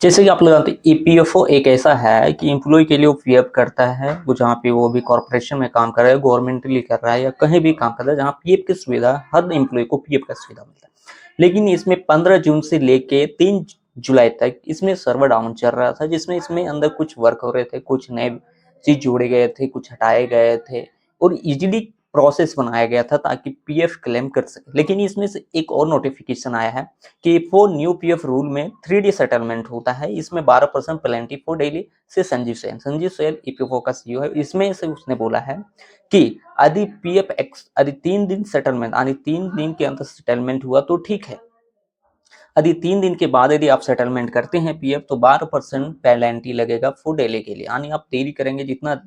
जैसे कि आप लोग जानते हैं ईपीएफओ एक ऐसा है कि एम्प्लॉय के लिए वो पीएफ करता है, वो जहाँ पे वो भी कॉर्पोरेशन में काम कर रहा है, गवर्नमेंटली कर रहा है या कहीं भी काम कर रहा है जहाँ पीएफ की सुविधा हर एम्प्लॉय को पीएफ का सुविधा मिलता है। लेकिन इसमें 15 जून से लेके 3 जुलाई तक इसमें सर्वर डाउन चल रहा था, जिसमें इसमें अंदर कुछ वर्क हो रहे थे, कुछ नए चीज जोड़े गए थे, कुछ हटाए गए थे और इजीली प्रोसेस बनाया गया था ताकि पीएफ क्लेम कर सके। लेकिन इसमें से एक और नोटिफिकेशन आया है कि वो न्यू पीएफ रूल में 3D सेटलमेंट होता है। इसमें 12% पेनल्टी फॉर डेली से संजीव सेन ईपीएफओ का सीईओ है। इसमें से उसने बोला है कि यदि पीएफ एक्स यदि 3 दिन सेटलमेंट यानी 3 दिन के अंदर सेटलमेंट हुआ तो ठीक है। यदि 3 दिन के बाद यदि आप सेटलमेंट करते हैं पीएफ तो 12% पेनल्टी लगेगा फॉर डेली के लिए, यानी आप देरी करेंगे जितना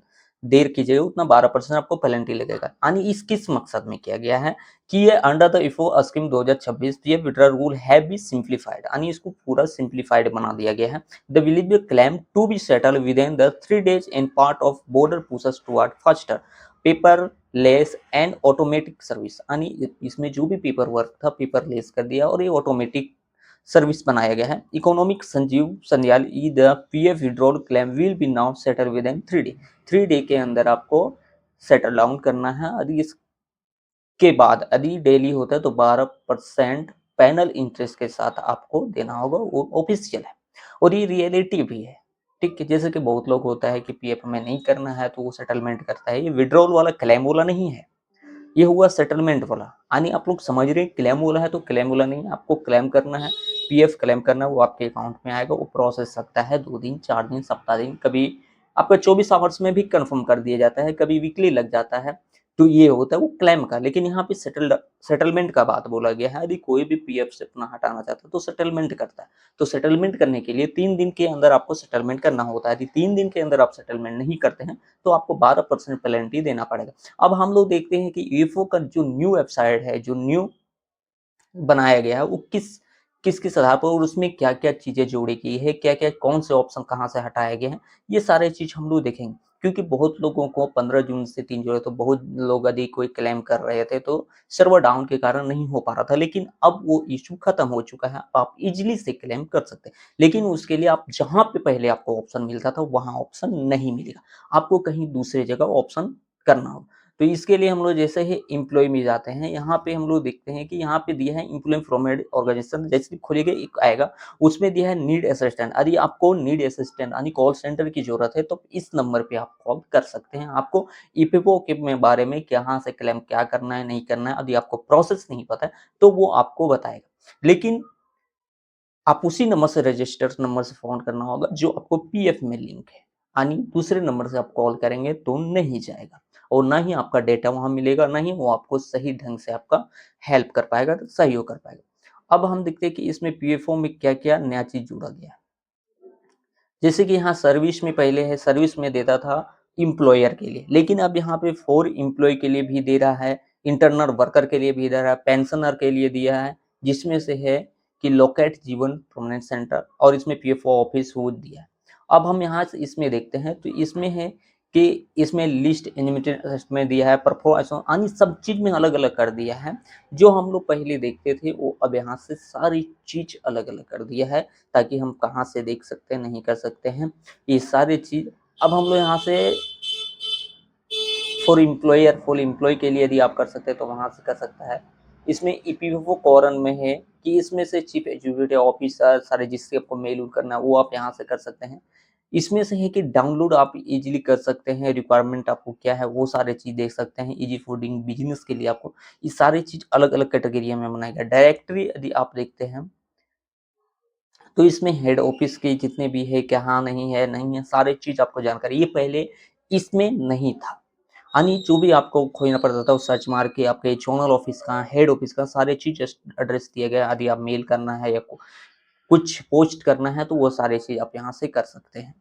देर कीजिएगा उतना 12% आपको पेनल्टी लगेगा। यानी इस किस मकसद में किया गया है कि ये अंडर द इफो स्कीम 2026 ये विड्रॉल रूल है बी सिंप्लीफाइड, यानी इसको पूरा सिंप्लीफाइड बना दिया गया है। The will claim to be settle within the 3 days in part of border pushes toward faster paperless and automatic service, यानी इसमें जो भी पेपर वर्क था पेपरलेस कर दिया और ये ऑटोमेटिक सर्विस बनाया गया है। Economic Sanjeev Sanyal E the PF withdrawal claim will be now settle within 3 day. 3 day के अंदर आपको सेटल डाउन करना है। यदि इसके बाद यदि डेली होता है तो 12% पैनल इंटरेस्ट के साथ आपको देना होगा, वो ऑफिशियल है और ये रियलिटी भी है। ठीक है, जैसे कि बहुत लोग होता है कि पीएफ में नहीं करना है तो वो सेटलमेंट करता है। ये विड्रॉल वाला क्लेम वाला नहीं है, ये हुआ सेटलमेंट वाला। यानी आप लोग समझ रहे हैं क्लेम वाला है तो क्लेम वाला नहीं है, आपको क्लेम करना है, पीएफ क्लेम करना है, वो आपके अकाउंट में आएगा। वो प्रोसेस सकता है 2 दिन 4 दिन सप्ताह दिन, कभी आपका 24 आवर्स में भी कंफर्म कर दिया जाता है, कभी वीकली लग जाता है। तो ये होता है वो क्लेम का। लेकिन यहाँ पे सेटलमेंट का बात बोला गया है। यदि कोई भी पीएफ से अपना हटाना चाहता है तो सेटलमेंट करता है। तो सेटलमेंट करने के लिए 3 दिन के अंदर आपको सेटलमेंट करना होता है। यदि 3 दिन के अंदर आप सेटलमेंट नहीं करते हैं तो आपको 12% पेनल्टी देना पड़ेगा। अब हम लोग देखते हैं कि ईएफओ का जो न्यू वेबसाइट है, जो न्यू बनाया गया है, वो किस किस आधार पर और उसमें क्या क्या चीजें जोड़ी गई है, क्या क्या कौन से ऑप्शन कहाँ से हटाए गए हैं, ये सारे चीज हम लोग देखेंगे। क्योंकि बहुत लोगों को 15 जून से 3 जुलाई तो बहुत लोग यदि कोई क्लेम कर रहे थे तो सर्वर डाउन के कारण नहीं हो पा रहा था। लेकिन अब वो इशू खत्म हो चुका है, आप इजिली से क्लेम कर सकते हैं। लेकिन उसके लिए आप जहां पे पहले आपको ऑप्शन मिलता था वहां ऑप्शन नहीं मिलेगा, आपको कहीं दूसरी जगह ऑप्शन करना होगा। तो इसके लिए हम लोग जैसे ही एम्प्लॉय में जाते हैं, यहाँ पे हम लोग देखते हैं कि यहाँ पे दिया है एम्प्लॉय फ्रॉम ऑर्गेनाइजेशन। जैसे खोलेंगे एक आएगा, उसमें दिया है नीड असिस्टेंट। यदि आपको नीड असिस्टेंट यानी कॉल सेंटर की जरूरत है तो इस नंबर पे आप कॉल कर सकते हैं। आपको ईपीएफओ के में बारे में कहाँ से क्लेम क्या करना है नहीं करना है, यदि आपको प्रोसेस नहीं पता है तो वो आपको बताएगा। लेकिन आप उसी नंबर से रजिस्टर नंबर से फोन करना होगा जो आपको पीएफ में लिंक है, यानी दूसरे नंबर से आप कॉल करेंगे तो नहीं जाएगा और ना ही आपका डेटा वहां मिलेगा, ना ही वो आपको सही ढंग से आपका हेल्प कर पाएगा, तो सहयोग कर पाएगा। अब हम देखते हैं कि इसमें पीएफओ में क्या क्या नया चीज जुड़ा गया है। जैसे कि यहाँ सर्विस में पहले है, सर्विस में देता था इम्प्लॉयर के लिए, लेकिन अब यहाँ पे फॉर इम्प्लॉय के लिए भी दे रहा है, इंटरनल वर्कर के लिए भी दे रहा है, पेंशनर के लिए दिया है, जिसमें से है कि लोकेट जीवन परमानेंट सेंटर, और इसमें पीएफओ ऑफिस वो दिया है। अब हम यहाँ से इसमें देखते हैं तो इसमें है कि इसमें लिस्ट में दिया है, परफॉर्मेंस यानी सब चीज में अलग अलग कर दिया है। जो हम लोग पहले देखते थे वो अब यहाँ से सारी चीज अलग अलग कर दिया है, ताकि हम कहाँ से देख सकते हैं नहीं कर सकते हैं ये सारी चीज। अब हम लोग यहाँ से फॉर एम्प्लॉय के लिए यदि आप कर सकते हैं तो वहां से कर सकता है। इसमें ईपीएफओ कॉरन में है कि इसमें से चीफ एग्जीक्यूटिव ऑफिसर सारे जिससे आपको मेल करना है वो आप यहाँ से कर सकते हैं। इसमें से है कि डाउनलोड आप इजीली कर सकते हैं, रिक्वायरमेंट आपको क्या है वो सारे चीज देख सकते हैं। इजी फूडिंग बिजनेस के लिए आपको ये सारी चीज अलग अलग कैटेगरी में बनाया गया। डायरेक्टरी यदि आप देखते हैं तो इसमें हेड ऑफिस के जितने भी है क्या नहीं है नहीं है सारे चीज आपको जानकारी, ये पहले इसमें नहीं था। यानी जो भी आपको खोजना पड़ता था वो सर्च मार के आपके जोनल ऑफिस का हेड ऑफिस का सारे चीज एड्रेस दिया गया। यदि आप मेल करना है या कुछ पोस्ट करना है तो वो सारे चीज आप यहाँ से कर सकते हैं।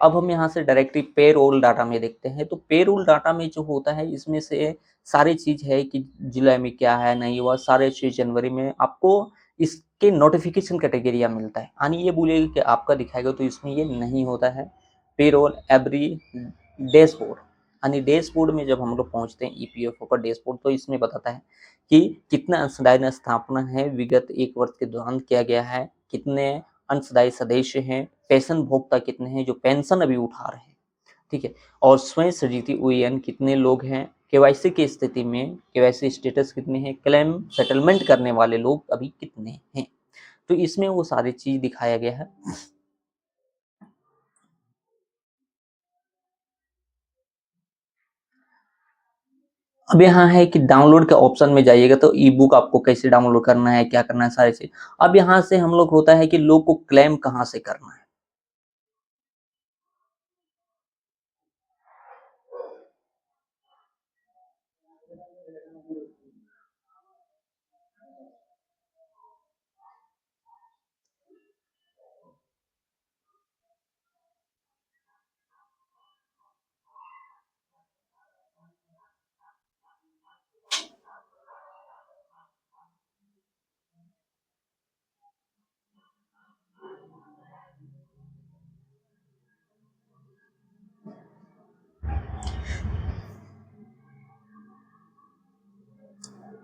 अब हम यहाँ से डायरेक्टली पे रोल डाटा में देखते हैं तो पे रोल डाटा में जो होता है इसमें से सारी चीज है कि जुलाई में क्या है नहीं हुआ, सारे चीज जनवरी में आपको इसके नोटिफिकेशन कैटेगरिया मिलता है। यानी ये बोलेगा कि आपका दिखाएगा तो इसमें ये नहीं होता है। पे रोल एवरी डैशबोर्ड, यानी डैशबोर्ड में जब हम लोग पहुंचते हैं ईपीएफओ का डैशबोर्ड तो इसमें बताता है कि कितना अंशदायी स्थापना है विगत 1 वर्ष के दौरान किया गया है, कितने अंशदायी सदस्य हैं, पेंशन भोक्ता कितने हैं जो पेंशन अभी उठा रहे हैं, ठीक है, और स्वयं सृजित यूएएन कितने लोग हैं, केवाईसी की स्थिति में केवाईसी स्टेटस कितने हैं, क्लेम सेटलमेंट करने वाले लोग अभी कितने हैं। तो इसमें वो सारी चीज दिखाया गया है। अब यहाँ है कि डाउनलोड के ऑप्शन में जाइएगा तो ई बुक आपको कैसे डाउनलोड करना है, क्या करना है, सारी चीज। अब यहाँ से हम लोग होता है कि लोग को क्लेम कहाँ से करना है।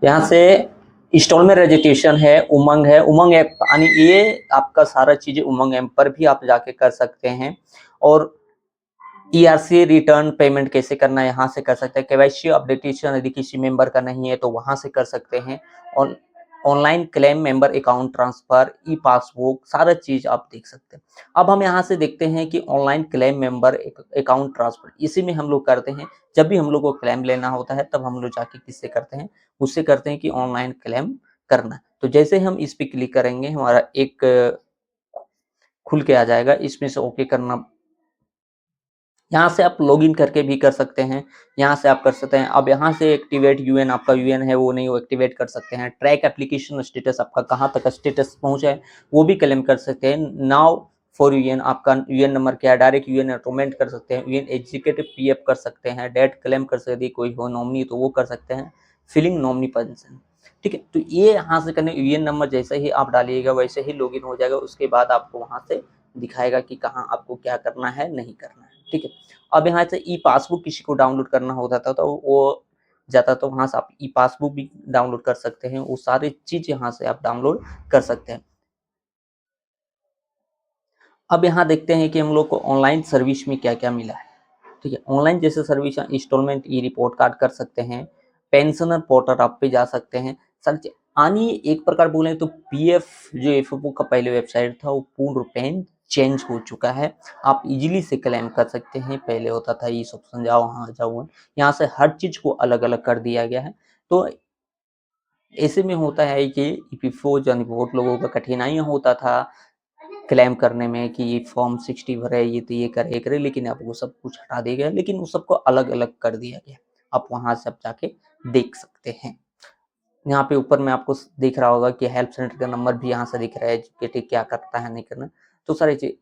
यहाँ से इंस्टॉलमेंट रजिस्ट्रेशन है, उमंग है, उमंग ऐप, यानी ये आपका सारा चीजें उमंग ऐप पर भी आप जाके कर सकते हैं। और ईआरसी रिटर्न पेमेंट कैसे करना है यहाँ से कर सकते हैं। केवाईसी अपडेटेशन यदि किसी मेंबर का नहीं है तो वहां से कर सकते हैं। और online claim, member account transfer, E passbook, सारा चीज आप देख सकते हैं। अब हम यहाँ से देखते हैं कि online claim, member account transfer, इसी में हम लोग करते हैं। जब भी हम लोग को क्लेम लेना होता है तब हम लोग जाके किससे करते हैं, उससे करते हैं कि ऑनलाइन क्लेम करना। तो जैसे हम इस पे क्लिक करेंगे हमारा एक खुल के आ जाएगा, इसमें से ओके करना। यहाँ से आप लॉगिन करके भी कर सकते हैं, यहाँ से आप कर सकते हैं। अब यहाँ से एक्टिवेट यूएन, आपका यूएन है वो नहीं, वो एक्टिवेट कर सकते हैं। ट्रैक एप्लीकेशन स्टेटस, आपका कहाँ तक स्टेटस पहुंचा है वो भी क्लेम कर सकते हैं। नाउ फॉर यूएन, आपका यूएन नंबर क्या है, डायरेक्ट यूएन ऑटोमेट कर सकते हैं। यूएन एग्जीक्यूटिव पीएफ कर सकते हैं, डेट क्लेम कर सकते हैं, कोई हो नॉमिनी तो वो कर सकते हैं, फिलिंग नॉमिनी पेंशन, ठीक है। तो ये यहाँ से करने, यूएन नंबर जैसे ही आप डालिएगा वैसे ही लॉगिन हो जाएगा। उसके बाद आपको वहां से दिखाएगा कि कहाँ आपको क्या करना है, नहीं करना है, ठीक है। अब यहाँ से ई पासबुक किसी को डाउनलोड करना होता था तो वो जाता, तो वहां से आप ई पासबुक भी डाउनलोड कर सकते हैं। वो सारी चीज यहाँ से आप डाउनलोड कर सकते हैं। अब यहाँ देखते हैं कि हम लोग को ऑनलाइन सर्विस में क्या क्या मिला है, ठीक है। ऑनलाइन जैसे सर्विस, इंस्टॉलमेंट ई रिपोर्ट कार्ड कर सकते हैं, पेंशनर पोर्टल आप पे जा सकते हैं, सर। आनी एक प्रकार बोले तो पीएफ जो एफओ का पहले वेबसाइट था वो पूर्ण रूपेण चेंज हो चुका है। आप इजीली से क्लेम कर सकते हैं। पहले होता था इस ऑप्शन जाओ, वहाँ जाओ, यहाँ से हर चीज को अलग अलग कर दिया गया है। तो ऐसे में होता है कि ईपीएफओ जो बहुत लोगों का कठिनाई होता था क्लेम करने में कि ये फॉर्म 60 भरे, ये तो ये करे करे, लेकिन अब वो सब कुछ हटा दिया गया, लेकिन वो सबको अलग अलग कर दिया गया। आप वहां से आप जाके देख सकते हैं। यहाँ पे ऊपर में आपको दिख रहा होगा कि हेल्प सेंटर का नंबर भी यहाँ से दिख रहा है कि क्या करता है, नहीं करना। तो सारी चीज